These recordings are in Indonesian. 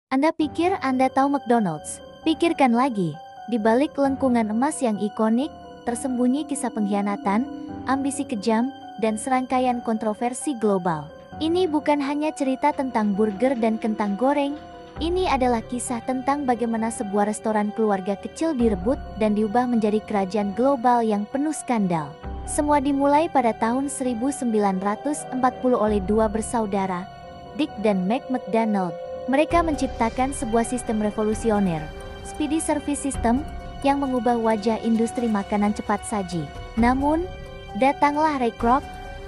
Anda pikir Anda tahu McDonald's? Pikirkan lagi. Di balik lengkungan emas yang ikonik, tersembunyi kisah pengkhianatan, ambisi kejam, dan serangkaian kontroversi global. Ini bukan hanya cerita tentang burger dan kentang goreng. Ini adalah kisah tentang bagaimana sebuah restoran keluarga kecil direbut dan diubah menjadi kerajaan global yang penuh skandal. Semua dimulai pada tahun 1940 oleh dua bersaudara, Dick dan Meg McDonald. Mereka menciptakan sebuah sistem revolusioner, Speedy Service System, yang mengubah wajah industri makanan cepat saji. Namun, datanglah Ray Kroc,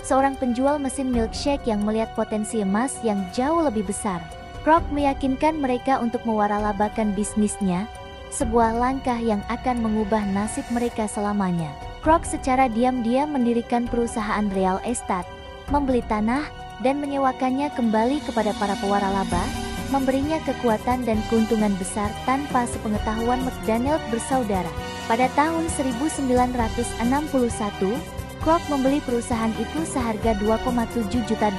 seorang penjual mesin milkshake yang melihat potensi emas yang jauh lebih besar. Kroc meyakinkan mereka untuk mewaralabakan bisnisnya, sebuah langkah yang akan mengubah nasib mereka selamanya. Kroc secara diam-diam mendirikan perusahaan real estate, membeli tanah, dan menyewakannya kembali kepada para pewaralaba, memberinya kekuatan dan keuntungan besar tanpa sepengetahuan McDonald bersaudara. Pada tahun 1961, Kroc membeli perusahaan itu seharga $2,7 juta,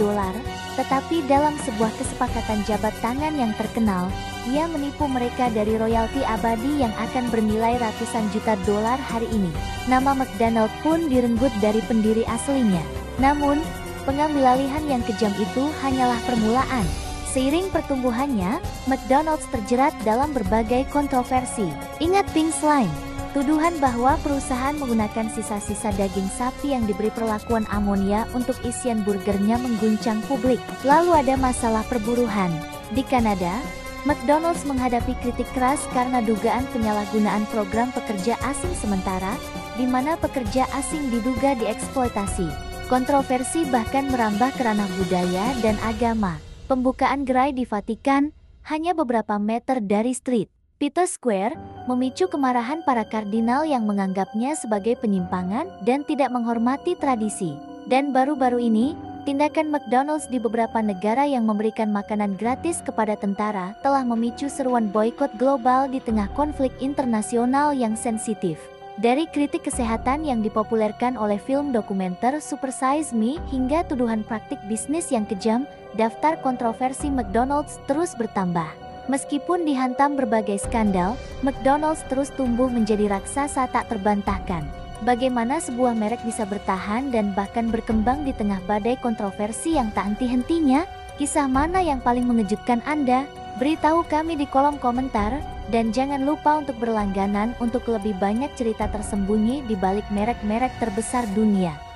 tetapi dalam sebuah kesepakatan jabat tangan yang terkenal, ia menipu mereka dari royalti abadi yang akan bernilai ratusan juta dolar hari ini. Nama McDonald pun direnggut dari pendiri aslinya. Namun, pengambilalihan yang kejam itu hanyalah permulaan. Seiring pertumbuhannya, McDonald's terjerat dalam berbagai kontroversi. Ingat Pink Slime? Tuduhan bahwa perusahaan menggunakan sisa-sisa daging sapi yang diberi perlakuan amonia untuk isian burgernya mengguncang publik. Lalu ada masalah perburuhan. Di Kanada, McDonald's menghadapi kritik keras karena dugaan penyalahgunaan program pekerja asing sementara, di mana pekerja asing diduga dieksploitasi. Kontroversi bahkan merambah ke ranah budaya dan agama. Pembukaan gerai di Vatikan, hanya beberapa meter dari Street Peter Square, memicu kemarahan para kardinal yang menganggapnya sebagai penyimpangan dan tidak menghormati tradisi. Dan baru-baru ini, tindakan McDonald's di beberapa negara yang memberikan makanan gratis kepada tentara telah memicu seruan boikot global di tengah konflik internasional yang sensitif. Dari kritik kesehatan yang dipopulerkan oleh film dokumenter Super Size Me hingga tuduhan praktik bisnis yang kejam, daftar kontroversi McDonald's terus bertambah. Meskipun dihantam berbagai skandal, McDonald's terus tumbuh menjadi raksasa tak terbantahkan. Bagaimana sebuah merek bisa bertahan dan bahkan berkembang di tengah badai kontroversi yang tak henti-hentinya? Kisah mana yang paling mengejutkan Anda? Beritahu kami di kolom komentar, dan jangan lupa untuk berlangganan untuk lebih banyak cerita tersembunyi di balik merek-merek terbesar dunia.